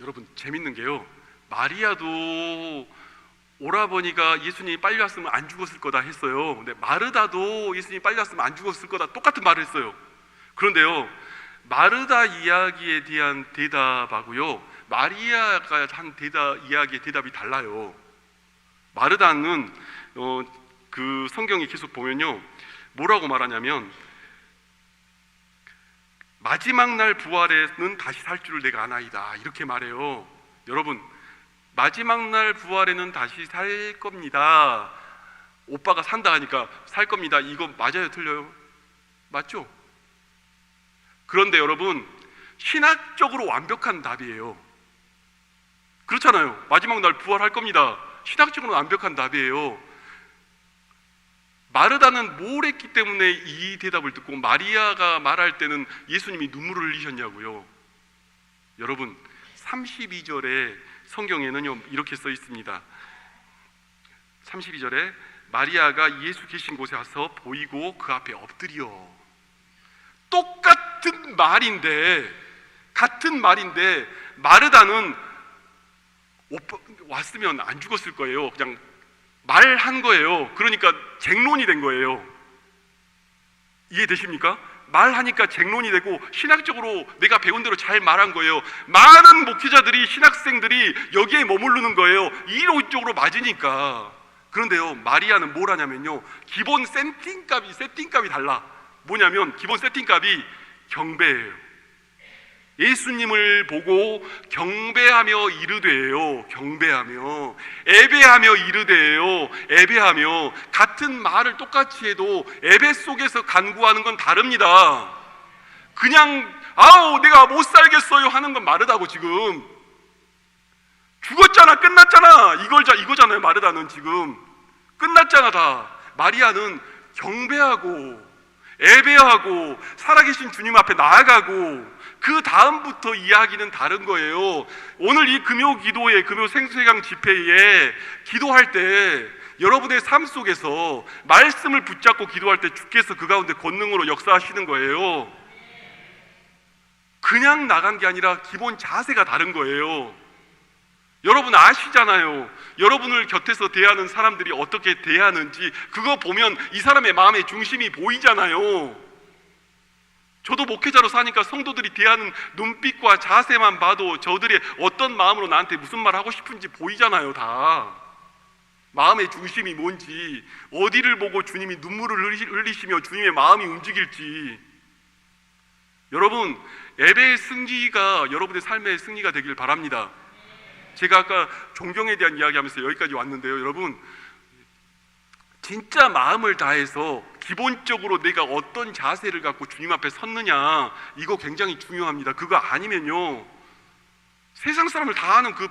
여러분, 재밌는 게요, 마리아도 오라버니가 예수님이 빨리 왔으면 안 죽었을 거다 했어요. 근데 마르다도 예수님이 빨리 왔으면 안 죽었을 거다 똑같은 말을 했어요. 그런데요, 마르다 이야기에 대한 대답하고요 마리아가 한 이야기의 대답이 달라요. 마르다는 그 성경에 계속 보면요 뭐라고 말하냐면, 마지막 날 부활에는 다시 살 줄을 내가 아나이다 이렇게 말해요. 여러분, 마지막 날 부활에는 다시 살 겁니다. 오빠가 산다 하니까 살 겁니다. 이거 맞아요, 틀려요? 맞죠? 그런데 여러분, 신학적으로 완벽한 답이에요. 그렇잖아요. 마지막 날 부활할 겁니다. 신학적으로 완벽한 답이에요. 마르다는 뭘 했기 때문에 이 대답을 듣고 마리아가 말할 때는 예수님이 눈물을 흘리셨냐고요. 여러분, 32절에 성경에는요 이렇게 써 있습니다. 32절에 마리아가 예수 계신 곳에 와서 보이고 그 앞에 엎드려. 똑같은 말인데, 같은 말인데 마르다는 오빠 왔으면 안 죽었을 거예요. 그냥 말한 거예요. 그러니까 쟁론이 된 거예요. 이해되십니까? 말하니까 쟁론이 되고 신학적으로 내가 배운 대로 잘 말한 거예요. 많은 목회자들이, 신학생들이 여기에 머무르는 거예요. 이쪽으로 맞으니까. 그런데요, 마리아는 뭘 하냐면요, 기본 세팅값이 달라. 뭐냐면 기본 세팅값이 경배예요. 예수님을 보고 경배하며 이르되요, 경배하며, 애배하며 이르되요, 애배하며. 같은 말을 똑같이 해도 애배 속에서 간구하는 건 다릅니다. 그냥 아우 내가 못 살겠어요 하는 건 마르다고. 지금 죽었잖아, 끝났잖아, 이거잖아요. 마르다는 지금 끝났잖아 다. 마리아는 경배하고 애배하고 살아계신 주님 앞에 나아가고 그 다음부터 이야기는 다른 거예요. 오늘 이 금요 기도회, 금요 생수회강 집회에 기도할 때 여러분의 삶 속에서 말씀을 붙잡고 기도할 때 주께서 그 가운데 권능으로 역사하시는 거예요. 그냥 나간 게 아니라 기본 자세가 다른 거예요. 여러분 아시잖아요. 여러분을 곁에서 대하는 사람들이 어떻게 대하는지 그거 보면 이 사람의 마음의 중심이 보이잖아요. 저도 목회자로 사니까 성도들이 대하는 눈빛과 자세만 봐도 저들이 어떤 마음으로 나한테 무슨 말 하고 싶은지 보이잖아요. 다 마음의 중심이 뭔지, 어디를 보고 주님이 눈물을 흘리시며 주님의 마음이 움직일지. 여러분 예배의 승리가 여러분의 삶의 승리가 되길 바랍니다. 제가 아까 존경에 대한 이야기하면서 여기까지 왔는데요. 여러분 진짜 마음을 다해서 기본적으로 내가 어떤 자세를 갖고 주님 앞에 섰느냐, 이거 굉장히 중요합니다. 그거 아니면요 세상 사람을 다 아는 그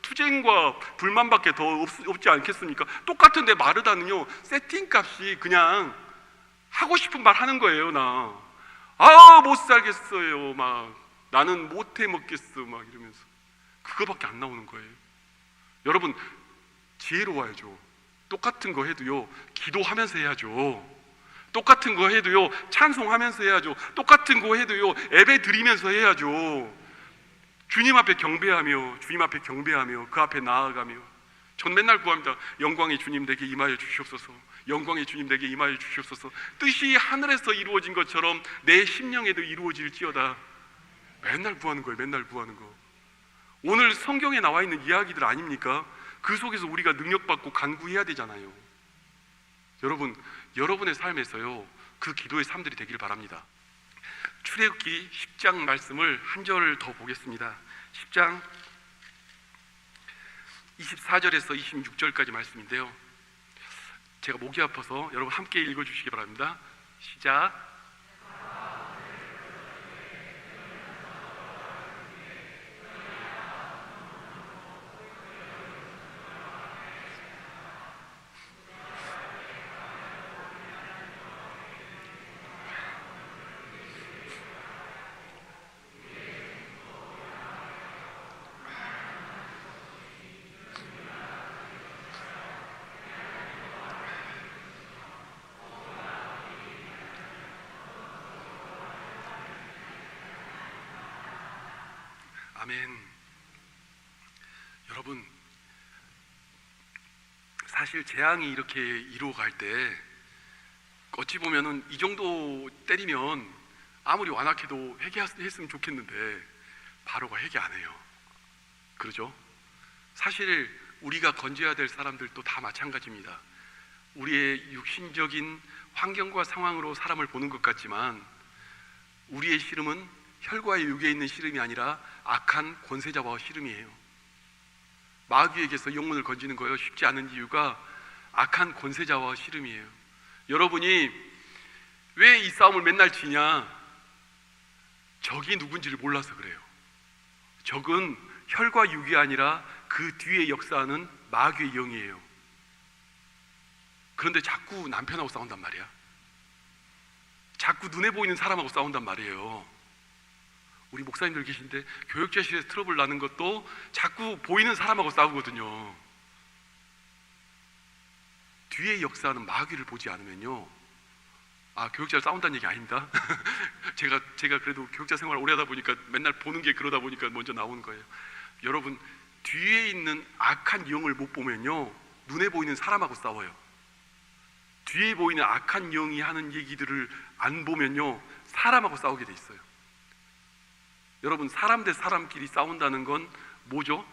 투쟁과 불만밖에 더 없지 않겠습니까? 똑같은데 마르다는요 세팅값이 그냥 하고 싶은 말 하는 거예요. 못 살겠어요, 막 나는 못해 먹겠어, 막 이러면서 그거밖에 안 나오는 거예요. 여러분 지혜로워야죠. 똑같은 거 해도요 기도하면서 해야죠. 똑같은 거 해도요 찬송하면서 해야죠. 똑같은 거 해도요 예배 드리면서 해야죠. 주님 앞에 경배하며, 주님 앞에 경배하며 그 앞에 나아가며. 전 맨날 구합니다. 영광의 주님 내게 임하여 주시옵소서. 영광의 주님 내게 임하여 주시옵소서. 뜻이 하늘에서 이루어진 것처럼 내 심령에도 이루어질지어다. 맨날 구하는 거예요. 맨날 구하는 거. 오늘 성경에 나와 있는 이야기들 아닙니까? 그 속에서 우리가 능력받고 간구해야 되잖아요. 여러분, 여러분의 삶에서요 그 기도의 삶들이 되길 바랍니다. 출애굽기 10장 말씀을 한 절 더 보겠습니다. 10장 24절에서 26절까지 말씀인데요, 제가 목이 아파서 여러분 함께 읽어주시기 바랍니다. 시작. 아멘. 여러분 사실 재앙이 이렇게 이루어갈 때 어찌 보면은 이 정도 때리면 아무리 완악해도 회개했으면 좋겠는데 바로가 회개 안 해요. 그러죠? 사실 우리가 건져야 될 사람들도 다 마찬가지입니다. 우리의 육신적인 환경과 상황으로 사람을 보는 것 같지만 우리의 씨름은 혈과 육에 있는 씨름이 아니라 악한 권세자와 씨름이에요. 마귀에게서 영혼을 건지는 거예요. 쉽지 않은 이유가 악한 권세자와 씨름이에요. 여러분이 왜 이 싸움을 맨날 지냐? 적이 누군지를 몰라서 그래요. 적은 혈과 육이 아니라 그 뒤에 역사하는 마귀의 영이에요. 그런데 자꾸 남편하고 싸운단 말이야. 자꾸 눈에 보이는 사람하고 싸운단 말이에요. 우리 목사님들 계신데 교육자실에서 트러블 나는 것도 자꾸 보이는 사람하고 싸우거든요. 뒤에 역사하는 마귀를 보지 않으면요, 교육자를 싸운다는 얘기 아닙니다. 제가 그래도 교육자 생활 오래 하다 보니까 맨날 보는 게 그러다 보니까 먼저 나오는 거예요. 여러분 뒤에 있는 악한 영을 못 보면요 눈에 보이는 사람하고 싸워요. 뒤에 보이는 악한 영이 하는 얘기들을 안 보면요 사람하고 싸우게 돼 있어요. 여러분 사람 대 사람끼리 싸운다는 건 뭐죠?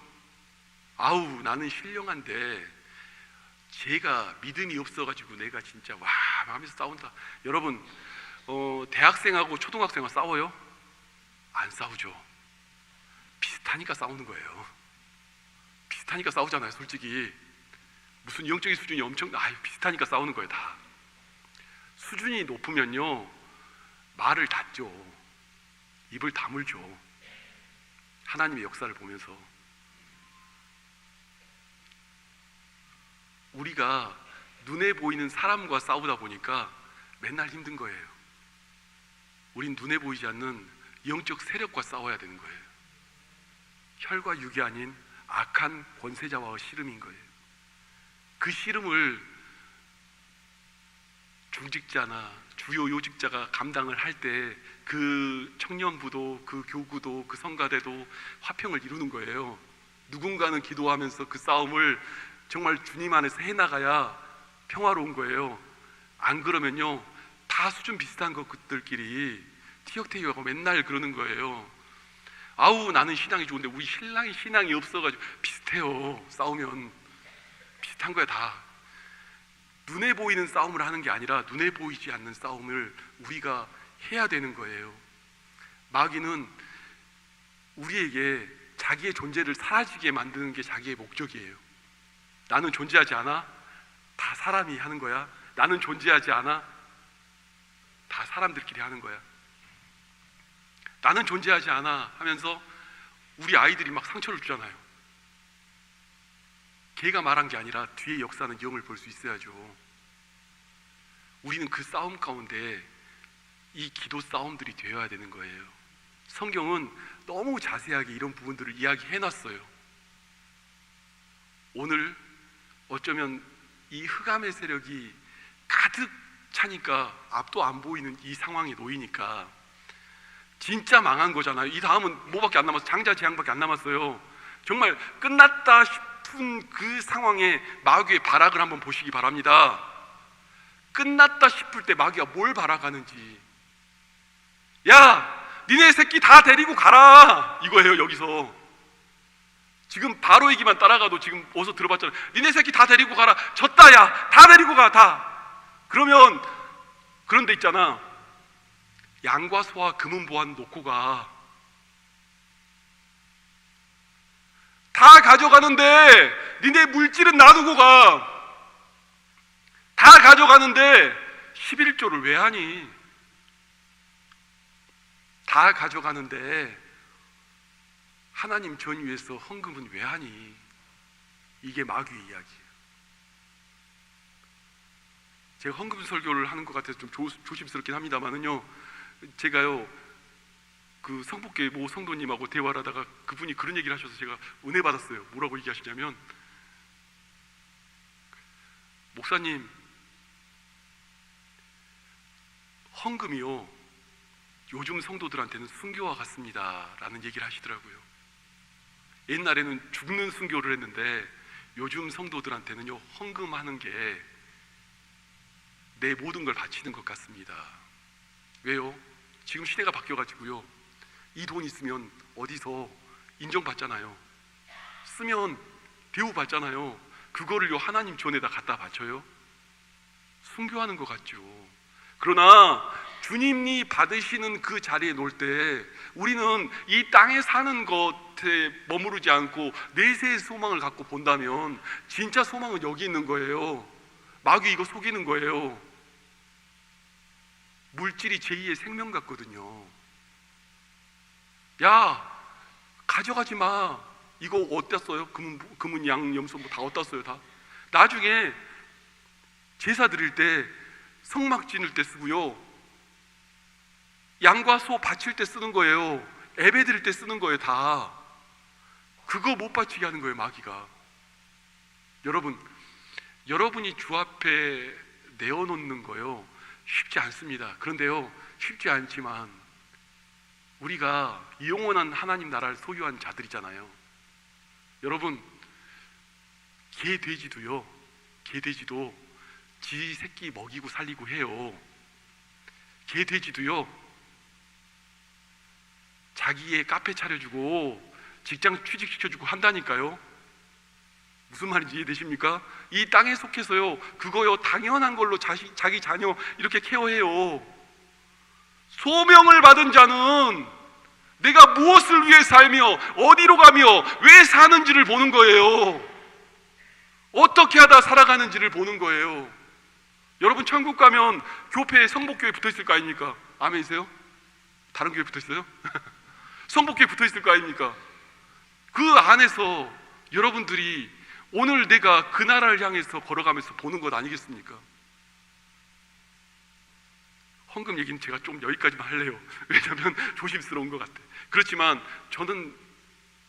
나는 신령한데 제가 믿음이 없어가지고 내가 진짜 하면서 싸운다. 여러분 대학생하고 초등학생하고 싸워요? 안 싸우죠. 비슷하니까 싸우는 거예요. 비슷하니까 싸우잖아요. 솔직히 무슨 영적인 수준이 비슷하니까 싸우는 거예요. 다 수준이 높으면요 말을 닫죠. 입을 다물죠. 하나님의 역사를 보면서. 우리가 눈에 보이는 사람과 싸우다 보니까 맨날 힘든 거예요. 우린 눈에 보이지 않는 영적 세력과 싸워야 되는 거예요. 혈과 육이 아닌 악한 권세자와 씨름인 거예요. 그 씨름을 중직자나 주요 요직자가 감당을 할 때 그 청년부도, 그 교구도, 그 성가대도 화평을 이루는 거예요. 누군가는 기도하면서 그 싸움을 정말 주님 안에서 해나가야 평화로운 거예요. 안 그러면요 다 수준 비슷한 것들끼리 티격태격하고 맨날 그러는 거예요. 아우 나는 신앙이 좋은데 우리 신랑이 신앙이 없어가지고 비슷해요. 싸우면 비슷한 거야 다. 눈에 보이는 싸움을 하는 게 아니라 눈에 보이지 않는 싸움을 우리가 해야 되는 거예요. 마귀는 우리에게 자기의 존재를 사라지게 만드는 게 자기의 목적이에요. 나는 존재하지 않아? 다 사람이 하는 거야. 나는 존재하지 않아? 다 사람들끼리 하는 거야. 나는 존재하지 않아 하면서 우리 아이들이 막 상처를 주잖아요. 걔가 말한 게 아니라 뒤에 역사는 영을 볼 수 있어야죠. 우리는 그 싸움 가운데 이 기도 싸움들이 되어야 되는 거예요. 성경은 너무 자세하게 이런 부분들을 이야기해놨어요. 오늘 어쩌면 이 흑암의 세력이 가득 차니까 앞도 안 보이는 이 상황에 놓이니까 진짜 망한 거잖아요. 이 다음은 뭐밖에 안 남았어요. 장자재앙밖에 안 남았어요. 정말 끝났다 싶은 그 상황에 마귀의 발악을 한번 보시기 바랍니다. 끝났다 싶을 때 마귀가 뭘 발악하는지. 야 니네 새끼 다 데리고 가라 이거예요. 여기서 지금 바로 얘기만 따라가도 지금 어디서 들어봤잖아요. 니네 새끼 다 데리고 가라. 졌다 야 다 데리고 가 다. 그러면 그런 데 있잖아. 양과 소와 금은 보안 놓고 가. 다 가져가는데 니네 물질은 놔두고 가. 다 가져가는데 11조를 왜 하니? 다 가져가는데 하나님 전 위에서 헌금은 왜 하니? 이게 마귀의 이야기예요. 제가 헌금 설교를 하는 것 같아서 좀 조심스럽긴 합니다만은요, 제가요 그 성북교회 모 성도님하고 대화를 하다가 그분이 그런 얘기를 하셔서 제가 은혜 받았어요. 뭐라고 얘기하시냐면, 목사님 헌금이요 요즘 성도들한테는 순교와 같습니다 라는 얘기를 하시더라고요. 옛날에는 죽는 순교를 했는데 요즘 성도들한테는요 헌금하는 게 내 모든 걸 바치는 것 같습니다. 왜요? 지금 시대가 바뀌어가지고요 이 돈 있으면 어디서 인정받잖아요. 쓰면 대우받잖아요. 그거를요 하나님 존에다 갖다 바쳐요? 순교하는 것 같죠. 그러나 주님이 받으시는 그 자리에 놓을 때 우리는 이 땅에 사는 것에 머무르지 않고 내세의 소망을 갖고 본다면 진짜 소망은 여기 있는 거예요. 마귀 이거 속이는 거예요. 물질이 제2의 생명 같거든요. 야 가져가지 마. 이거 어디다 써요? 금은 양 염소 뭐 다 어디다 써요? 다 나중에 제사 드릴 때 성막 지낼 때 쓰고요, 양과 소 바칠 때 쓰는 거예요. 예배 드릴 때 쓰는 거예요. 다 그거 못 바치게 하는 거예요 마귀가. 여러분이 주 앞에 내어놓는 거요 쉽지 않습니다. 그런데요 쉽지 않지만 우리가 영원한 하나님 나라를 소유한 자들이잖아요. 여러분 개돼지도 지 새끼 먹이고 살리고 해요. 개돼지도요 자기의 카페 차려주고 직장 취직시켜주고 한다니까요. 무슨 말인지 이해되십니까? 이 땅에 속해서요 그거요 당연한 걸로 자기 자녀 이렇게 케어해요. 소명을 받은 자는 내가 무엇을 위해 살며 어디로 가며 왜 사는지를 보는 거예요. 어떻게 하다 살아가는지를 보는 거예요. 여러분 천국 가면 교회에 성복교회 붙어 있을 거 아닙니까? 아멘이세요? 다른 교회 붙어 있어요? 성복교회 붙어 있을 거 아닙니까? 그 안에서 여러분들이 오늘 내가 그 나라를 향해서 걸어가면서 보는 것 아니겠습니까? 헌금 얘기는 제가 좀 여기까지만 할래요. 왜냐하면 조심스러운 것 같아. 그렇지만 저는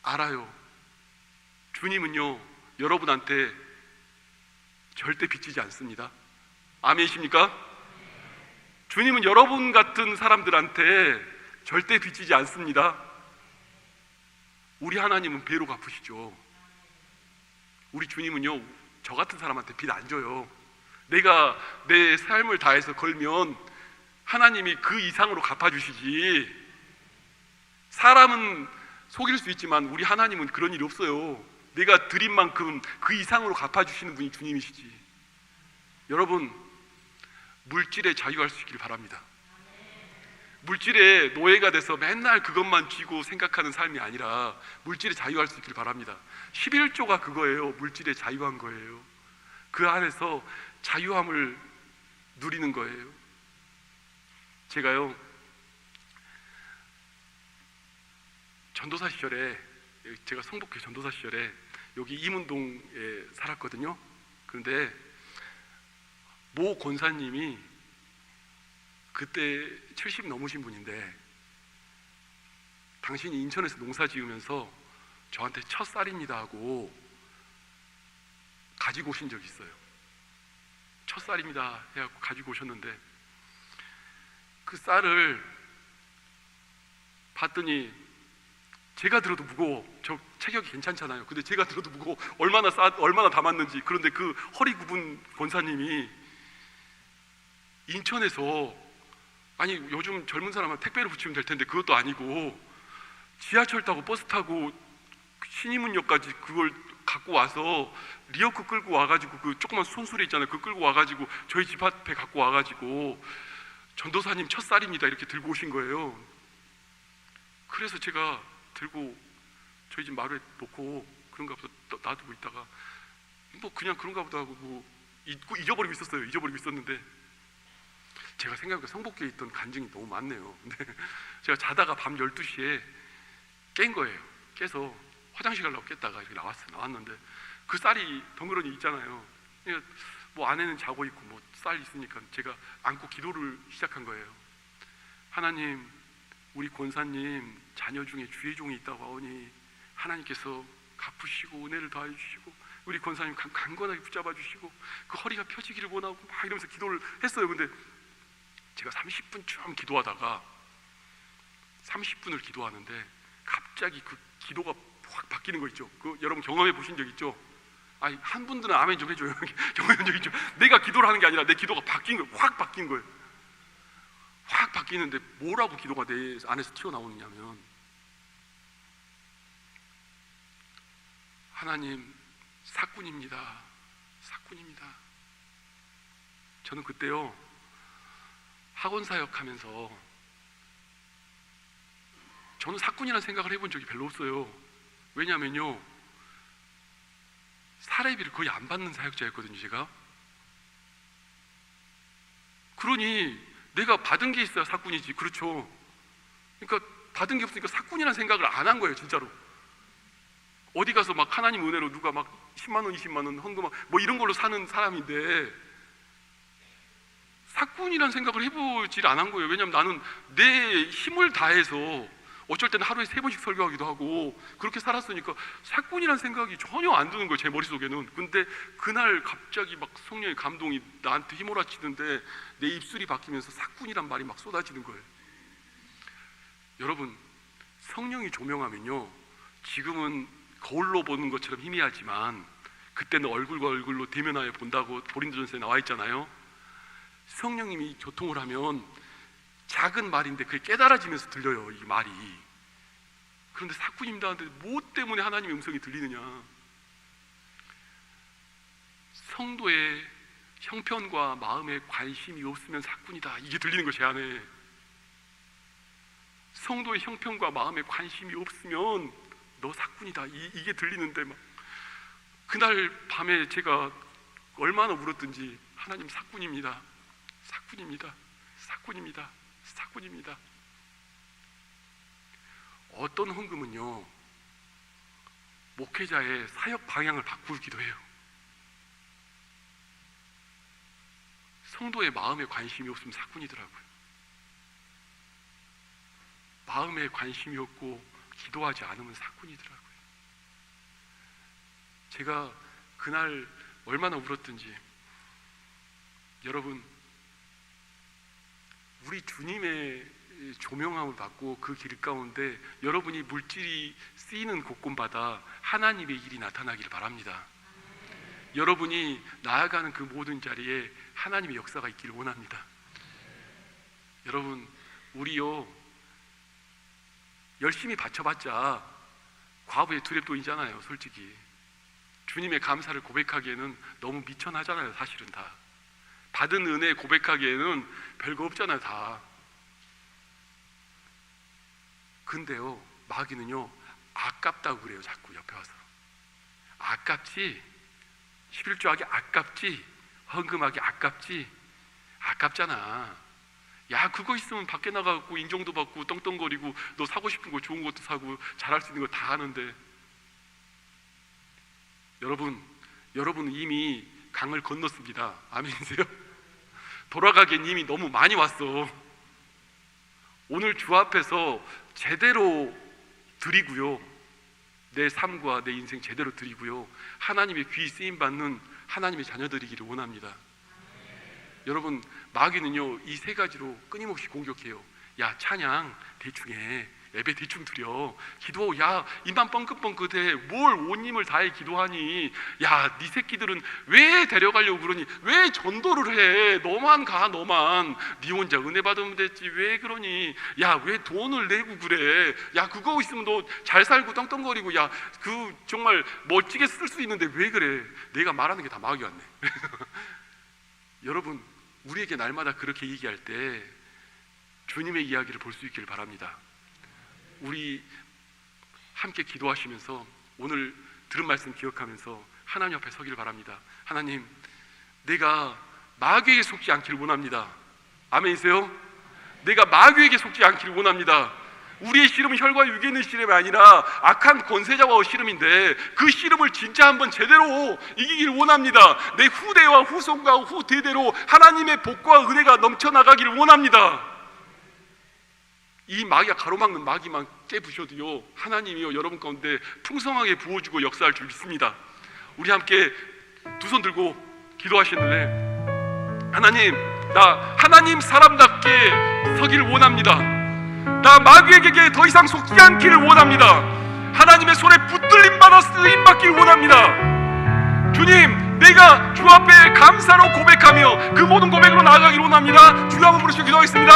알아요. 주님은요 여러분한테 절대 빚지지 않습니다. 아멘이십니까? 주님은 여러분 같은 사람들한테 절대 빚지지 않습니다. 우리 하나님은 배로 갚으시죠. 우리 주님은요 저 같은 사람한테 빚 안 줘요. 내가 내 삶을 다해서 걸면 하나님이 그 이상으로 갚아주시지. 사람은 속일 수 있지만 우리 하나님은 그런 일이 없어요. 내가 드린 만큼 그 이상으로 갚아주시는 분이 주님이시지. 여러분 물질에 자유할 수 있기를 바랍니다. 물질의 노예가 돼서 맨날 그것만 쥐고 생각하는 삶이 아니라 물질에 자유할 수 있기를 바랍니다. 11조가 그거예요. 물질에 자유한 거예요. 그 안에서 자유함을 누리는 거예요. 제가요 전도사 시절에, 제가 성북회 전도사 시절에 여기 이문동에 살았거든요. 그런데 모 권사님이 그때 70 넘으신 분인데 당신이 인천에서 농사 지으면서 저한테 첫 쌀입니다 하고 가지고 오신 적이 있어요. 첫 쌀입니다 해갖고 가지고 오셨는데 그 쌀을 봤더니 제가 들어도 무거워. 저 체격이 괜찮잖아요. 근데 제가 들어도 무거워. 얼마나 담았는지. 그런데 그 허리 굽은 권사님이 인천에서, 아니 요즘 젊은 사람은 택배로 붙이면 될 텐데 그것도 아니고 지하철 타고 버스 타고 신의문역까지 그걸 갖고 와서 리어크 끌고 와가지고 그 조그만 손수레 있잖아요. 그거 끌고 와가지고 저희 집 앞에 갖고 와가지고 전도사님 첫 쌀입니다 이렇게 들고 오신 거예요. 그래서 제가 들고 저희 집 마루에 놓고 그런가 보다 놔두고 있다가 뭐 그냥 그런가 보다 하고 뭐 잊어버리고 있었어요. 잊어버리고 있었는데 제가 생각해보니까 성복교에 있던 간증이 너무 많네요. 근데 제가 자다가 밤 12시에 깬 거예요. 깨서 화장실 가려고 깼다가 이렇게 나왔는데 그 쌀이 덩그러니 있잖아요. 그러니까 뭐 안에는 자고 있고 뭐 쌀 있으니까 제가 안고 기도를 시작한 거예요. 하나님, 우리 권사님 자녀 중에 주의 종이 있다고 하오니 하나님께서 갚으시고 은혜를 더해 주시고 우리 권사님 강건하게 붙잡아 주시고 그 허리가 펴지기를 원하고 막 이러면서 기도를 했어요. 근데 제가 30분 쭉 기도하다가 30분을 기도하는데 갑자기 그 기도가 확 바뀌는 거 있죠. 그 여러분 경험해 보신 적 있죠? 아니 한 분들은 아멘 좀 해줘요. 경험한 적 있죠? 내가 기도를 하는 게 아니라 내 기도가 바뀐 거예요. 확 바뀐 거예요. 확 바뀌는데 뭐라고 기도가 내 안에서 튀어나오느냐면 하나님 사꾼입니다. 사꾼입니다. 저는 그때요 학원 사역하면서 저는 사꾼이라는 생각을 해본 적이 별로 없어요. 왜냐하면요 사례비를 거의 안 받는 사역자였거든요. 제가 그러니 내가 받은 게 있어야 사꾼이지. 그렇죠? 그러니까 받은 게 없으니까 사꾼이라는 생각을 안 한 거예요. 진짜로 어디 가서 막 하나님 은혜로 누가 막 10만 원 20만 원 헌금 뭐 이런 걸로 사는 사람인데 사꾼이라는 생각을 해보질 않은 거예요. 왜냐하면 나는 내 힘을 다해서 어쩔 때는 하루에 3번씩 설교하기도 하고 그렇게 살았으니까 사꾼이라는 생각이 전혀 안 드는 거예요. 제 머릿속에는. 근데 그날 갑자기 막 성령의 감동이 나한테 휘몰아치는데 내 입술이 바뀌면서 사꾼이란 말이 막 쏟아지는 거예요. 여러분 성령이 조명하면요 지금은 거울로 보는 것처럼 희미하지만 그때는 얼굴과 얼굴로 대면하여 본다고 고린도전서에 나와 있잖아요. 성령님이 교통을 하면 작은 말인데 그게 깨달아지면서 들려요. 이 말이. 그런데 사꾼입니다 하는데 뭐 때문에 하나님의 음성이 들리느냐. 성도의 형편과 마음에 관심이 없으면 사꾼이다. 이게 들리는 거 제 안에. 성도의 형편과 마음에 관심이 없으면 너 사꾼이다. 이게 들리는데 막 그날 밤에 제가 얼마나 울었든지 하나님 사꾼입니다. 사꾼입니다. 사꾼입니다. 사꾼입니다. 어떤 헌금은요, 목회자의 사역 방향을 바꾸기도 해요. 성도의 마음에 관심이 없으면 사꾼이더라고요. 마음에 관심이 없고 기도하지 않으면 사꾼이더라고요. 제가 그날 얼마나 울었든지, 여러분, 우리 주님의 조명함을 받고 그 길 가운데 여러분이 물질이 쓰이는 곳곳마다 하나님의 일이 나타나기를 바랍니다. 여러분이 나아가는 그 모든 자리에 하나님의 역사가 있기를 원합니다. 여러분, 우리요 열심히 바쳐봤자 과부의 두렵도이잖아요. 솔직히 주님의 감사를 고백하기에는 너무 미천하잖아요. 사실은 다 받은 은혜 고백하기에는 별거 없잖아요. 다. 근데요, 마귀는요 아깝다고 그래요. 자꾸 옆에 와서 아깝지, 11조하기 아깝지, 헌금하기 아깝지, 아깝잖아. 야, 그거 있으면 밖에 나가고 인정도 받고 떵떵거리고 너 사고 싶은 거 좋은 것도 사고 잘할 수 있는 거 다 하는데, 여러분은 이미 강을 건넜습니다. 아멘이세요? 돌아가기엔 이미 너무 많이 왔어. 오늘 주 앞에서 제대로 드리고요, 내 삶과 내 인생 제대로 드리고요, 하나님의 귀 쓰임 받는 하나님의 자녀들이기를 원합니다. 여러분, 마귀는요 이 세 가지로 끊임없이 공격해요. 야, 찬양 대충 해, 예배 대충 드려, 기도 야 입만 뻥긋뻥긋해, 뭘 온 힘을 다해 기도하니, 야 네 새끼들은 왜 데려가려고 그러니, 왜 전도를 해, 너만 가, 너만 네 혼자 은혜 받으면 됐지 왜 그러니, 야 왜 돈을 내고 그래, 야 그거 있으면 너 잘 살고 떵떵거리고, 야 그 정말 멋지게 쓸 수 있는데 왜 그래. 내가 말하는 게 다 마귀 같네. 여러분, 우리에게 날마다 그렇게 얘기할 때 주님의 이야기를 볼 수 있기를 바랍니다. 우리 함께 기도하시면서 오늘 들은 말씀 기억하면서 하나님 앞에 서기를 바랍니다. 하나님, 내가 마귀에게 속지 않기를 원합니다. 아멘이세요? 내가 마귀에게 속지 않기를 원합니다. 우리의 씨름은 혈과 육에 있는 씨름이 아니라 악한 권세자와의 씨름인데 그 씨름을 진짜 한번 제대로 이기기를 원합니다. 내 후대와 후손과 후대대로 하나님의 복과 은혜가 넘쳐나가기를 원합니다. 이 마귀가 가로막는 마귀만 깨부셔도요, 하나님이요 여러분 가운데 풍성하게 부어주고 역사할 줄 믿습니다. 우리 함께 두 손 들고 기도하시는데, 하나님, 나 하나님 사람답게 서기를 원합니다. 나 마귀에게 더 이상 속지 않기를 원합니다. 하나님의 손에 붙들림 받아 쓰임 받기를 원합니다. 주님, 내가 주 앞에 감사로 고백하며 그 모든 고백으로 나아가기를 원합니다. 주여 한번 부르시고 기도하겠습니다.